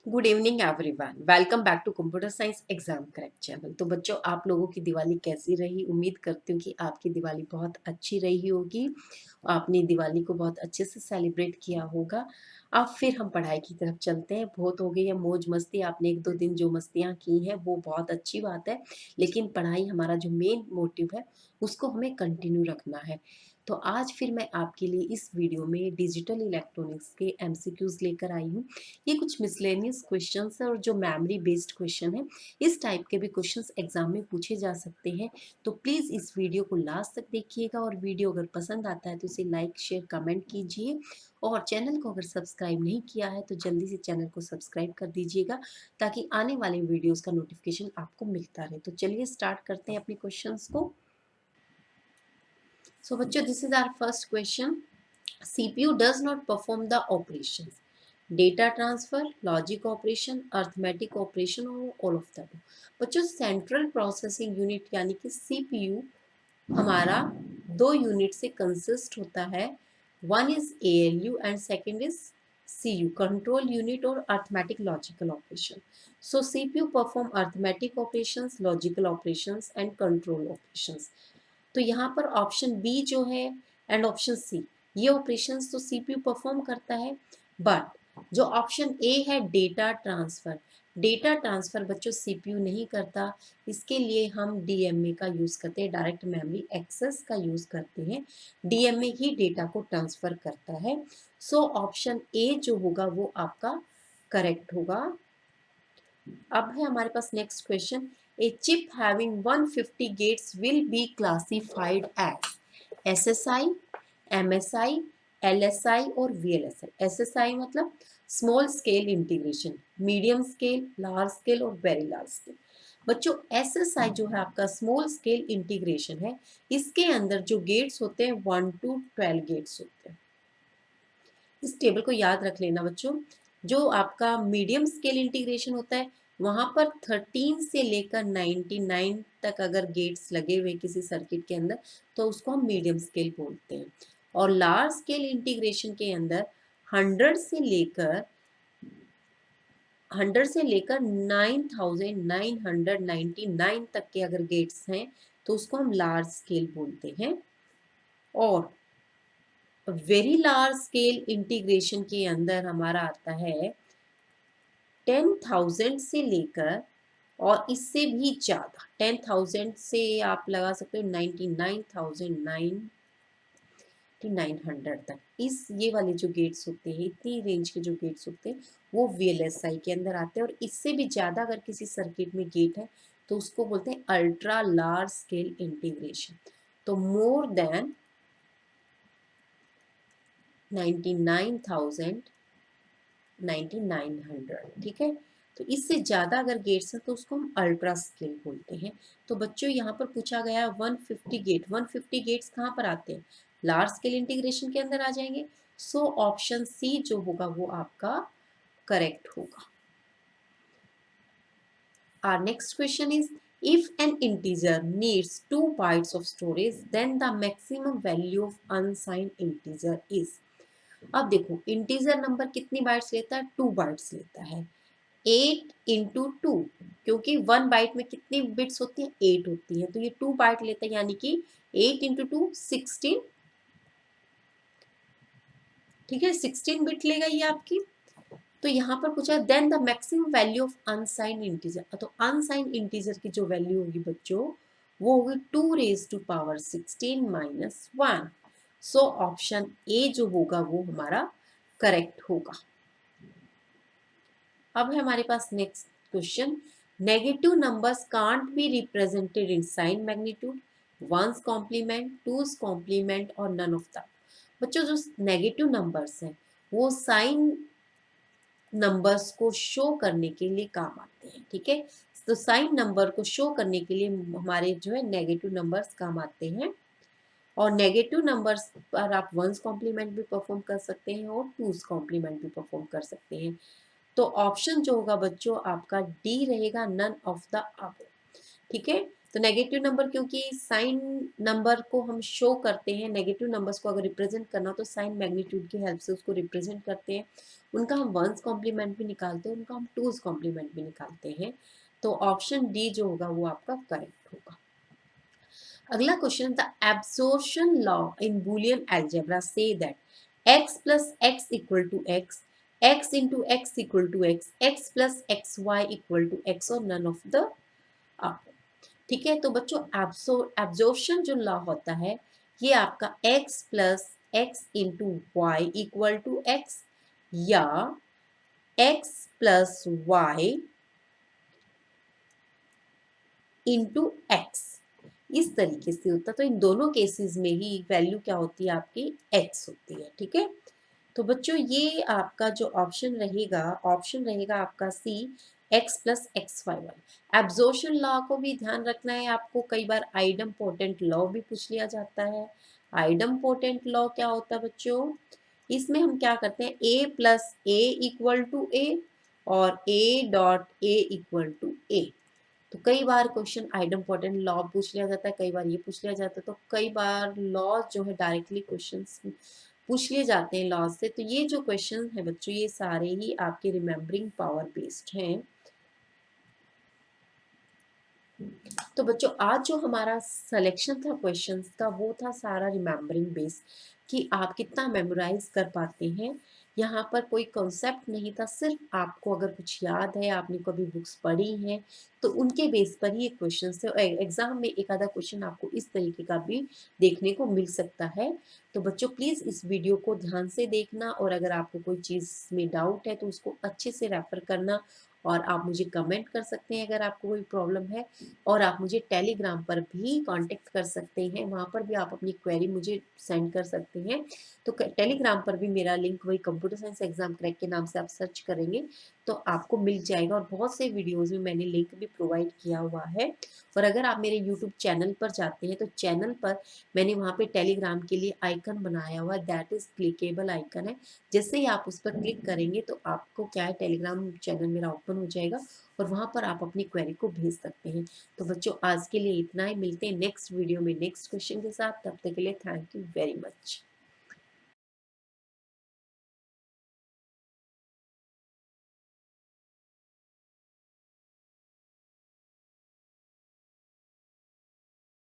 Good evening everyone, welcome back to computer science exam correct channel. तो बच्चों, आप लोगों की दिवाली कैसी रही? उम्मीद करती हूँ कि आपकी दिवाली बहुत अच्छी रही होगी। आपने दिवाली को बहुत अच्छे से सेलिब्रेट किया होगा। अब फिर हम पढ़ाई की तरफ चलते हैं। बहुत हो गई है मौज मस्ती, आपने एक दो दिन जो मस्तियाँ की हैं वो बहुत अच्छी बात है, लेकिन पढ़ाई हमारा जो मेन मोटिव है उसको हमें कंटिन्यू रखना है। तो आज फिर मैं आपके लिए इस वीडियो में डिजिटल इलेक्ट्रॉनिक्स के एमसीक्यूज लेकर आई हूँ। ये कुछ मिसलेनियस क्वेश्चंस है और जो मेमोरी बेस्ड क्वेश्चन है, इस टाइप के भी क्वेश्चंस एग्जाम में पूछे जा सकते हैं। तो प्लीज़ इस वीडियो को लास्ट तक देखिएगा, और वीडियो अगर पसंद आता है तो इसे लाइक शेयर कमेंट कीजिए, और चैनल को अगर सब्सक्राइब नहीं किया है तो जल्दी से चैनल को सब्सक्राइब कर दीजिएगा, ताकि आने वाले वीडियोस का नोटिफिकेशन आपको मिलता रहे। तो चलिए स्टार्ट करते हैं अपने क्वेश्चंस को। सो बच्चों, this is our first question. CPU does not perform the operations data transfer, logic operation, arithmetic operation or all of the above। बच्चों, सेंट्रल प्रोसेसिंग यूनिट यानी कि CPU हमारा दो यूनिट से कंसिस्ट होता है। One is ALU and second is CU, control unit और arithmetic logical operation. So CPU perform arithmetic operations, logical operations and control operations. तो यहाँ पर ऑप्शन बी जो है एंड ऑप्शन सी, ये ऑपरेशंस तो सीपीयू परफॉर्म करता है। बट जो ऑप्शन ए है डेटा ट्रांसफर, डेटा ट्रांसफर बच्चों सीपीयू नहीं करता। इसके लिए हम डीएमए का यूज करते हैं, डायरेक्ट मेमोरी एक्सेस का यूज करते हैं। डीएमए ही डेटा को ट्रांसफर करता है। सो ऑप्शन ए जो होगा वो आपका करेक्ट होगा। अब है हमारे पास next question. A chip having 150 gates will be classified as SSI, MSI, LSI और वीएलएसआई। एसएसआई मतलब small scale integration, medium scale, large scale और वेरी लार्ज स्केल। बच्चों, एसएसआई जो है आपका स्मॉल स्केल इंटीग्रेशन है। इसके अंदर जो गेट्स होते हैं 1 to 12 गेट्स होते हैं। इस टेबल को याद रख लेना बच्चों। जो आपका मीडियम स्केल इंटीग्रेशन होता है, वहां पर 13 से लेकर 99 तक अगर गेट्स लगे हुए किसी सर्किट के अंदर, तो उसको हम मीडियम स्केल बोलते हैं। और लार्ज स्केल इंटीग्रेशन के अंदर 100 से लेकर 9999 तक के अगर गेट्स हैं, तो उसको हम लार्ज स्केल बोलते हैं। और वेरी लार्ज स्केल इंटीग्रेशन के अंदर हमारा आता है 10,000 से लेकर और इससे भी ज़्यादा। 10,000 से आप लगा सकते हो 99,900 तक। इस ये वाले जो गेट्स होते हैं, इतनी रेंज के जो गेट्स होते हैं, वो VLSI के अंदर आते हैं। और इससे भी ज़्यादा अगर किसी सर्किट में गेट है, तो उसको बोलते हैं अल्ट्रा लार्ज स्केल इंटीग्रेशन। तो मोर देन 99,000, 9900, ठीक है। तो इससे ज़्यादा अगर गेट्स हैं तो उसको हम अल्ट्रा स्केल बोलते हैं। तो बच्चों, यहाँ पर पूछा गया 150 गेट। 150 गेट्स कहाँ पर आते हैं? लार्ज स्केल इंटीग्रेशन के अंदर आ जाएंगे। सो ऑप्शन सी जो होगा वो आपका करेक्ट होगा। Our next question is, if an integer needs 2 bytes of storage, then the maximum value of unsigned integer is। अब देखो, इंटीजर नंबर कितनी बाइट्स लेता है? 2 बाइट्स लेता है। 8 इंटू 2, क्योंकि 1 बाइट में कितनी बिट्स होती हैं? 8 होती हैं। तो ये 2 बाइट लेता है, यानी कि 8 इंटू 2 16, ठीक है, 16 बिट लेगा ये आपकी। तो यहाँ पर पूछा then the maximum value of unsigned integer. तो अनसाइंड इंटीजर की जो वैल्यू होगी बच्चों, वो होगी 2 raised to power 16 minus 1। So option A जो होगा वो हमारा करेक्ट होगा। अब है हमारे पास next question. Negative numbers can't be represented in sign magnitude, ones complement, twos complement और नन ऑफ द। बच्चों, जो नेगेटिव नंबर्स हैं वो साइन नंबर्स को शो करने के लिए काम आते हैं, ठीक है। तो साइन नंबर को शो करने के लिए हमारे जो है नेगेटिव नंबर्स काम आते हैं। और नेगेटिव नंबर्स पर आप वंस कॉम्प्लीमेंट भी परफॉर्म कर सकते हैं और टूज कॉम्प्लीमेंट भी परफॉर्म कर सकते हैं। तो ऑप्शन जो होगा बच्चों आपका डी रहेगा, नन ऑफ द अबव, ठीक है। तो नेगेटिव नंबर क्योंकि साइन नंबर को हम शो करते हैं, नेगेटिव नंबर्स को अगर रिप्रेजेंट करना तो साइन मैग्नीट्यूड की हेल्प से उसको रिप्रेजेंट करते हैं। उनका हम वंस कॉम्प्लीमेंट भी निकालते हैं, उनका हम टूज कॉम्प्लीमेंट भी निकालते हैं। तो ऑप्शन डी जो होगा वो आपका करेक्ट होगा। अगला question, the absorption law in Boolean algebra say that x plus x equal to x, x into x equal to x, x plus x y equal to x और none of the above. ठीक है, तो बच्चों absorption जो law होता है ये आपका x plus x into y equal to x या x plus y into x, इस तरीके से होता है। तो इन दोनों केसेस में ही वैल्यू क्या होती है आपकी एक्स होती है। ठीक है, तो बच्चों ये आपका जो ऑप्शन रहेगा आपका C, X plus x Y Y. Absorption law को भी ध्यान रखना है आपको, कई बार आइडम पोटेंट लॉ भी पूछ लिया जाता है। आइडम पोटेंट लॉ क्या होता है बच्चों, इसमें हम क्या करते हैं, A plus A equal to A और A dot A equal to A. तो कई बार क्वेश्चन आइडम पोटेंट लॉ पूछ लिया जाता है, कई बार ये पूछ लिया जाता है। तो कई बार लॉ जो है डायरेक्टली क्वेश्चंस पूछ लिए जाते हैं लॉ से। तो ये जो क्वेश्चन है बच्चों ये सारे ही आपके रिमेम्बरिंग पावर बेस्ड हैं। तो बच्चों आज जो हमारा सिलेक्शन था क्वेश्चंस का वो था सारा रिमेम्बरिंग बेस, कि आप कितना मेमोराइज कर पाते हैं। यहाँ पर कोई कॉन्सेप्ट नहीं था, सिर्फ आपको अगर कुछ याद है, आपने कभी बुक्स पढ़ी हैं तो उनके बेस पर ही क्वेश्चन थे। एग्जाम में एक आधा क्वेश्चन आपको इस तरीके का भी देखने को मिल सकता है। तो बच्चों प्लीज़ इस वीडियो को ध्यान से देखना, और अगर आपको कोई चीज़ में डाउट है तो उसको अच्छे से रेफर करना, और आप मुझे कमेंट कर सकते हैं अगर आपको कोई प्रॉब्लम है। और आप मुझे टेलीग्राम पर भी कांटेक्ट कर सकते हैं, वहाँ पर भी आप अपनी क्वेरी मुझे सेंड कर सकते हैं। तो टेलीग्राम पर भी मेरा लिंक वही कंप्यूटर साइंस एग्जाम क्रैक के नाम से आप सर्च करेंगे तो आपको मिल जाएगा, और बहुत से वीडियोज़ में मैंने लिंक भी प्रोवाइड किया हुआ है। और अगर आप मेरे यूट्यूब चैनल पर जाते हैं तो चैनल पर मैंने वहाँ पे टेलीग्राम के लिए आइकन बनाया हुआ है, दैट इज़ क्लिकेबल आइकन है। जैसे ही आप उस पर क्लिक करेंगे तो आपको क्या है, टेलीग्राम चैनल मेरा ओपन हो जाएगा और वहाँ पर आप अपनी क्वेरी को भेज सकते हैं। तो बच्चों आज के लिए इतना ही, मिलते हैं नेक्स्ट वीडियो में नेक्स्ट क्वेश्चन के साथ। तब तक के लिए थैंक यू वेरी मच।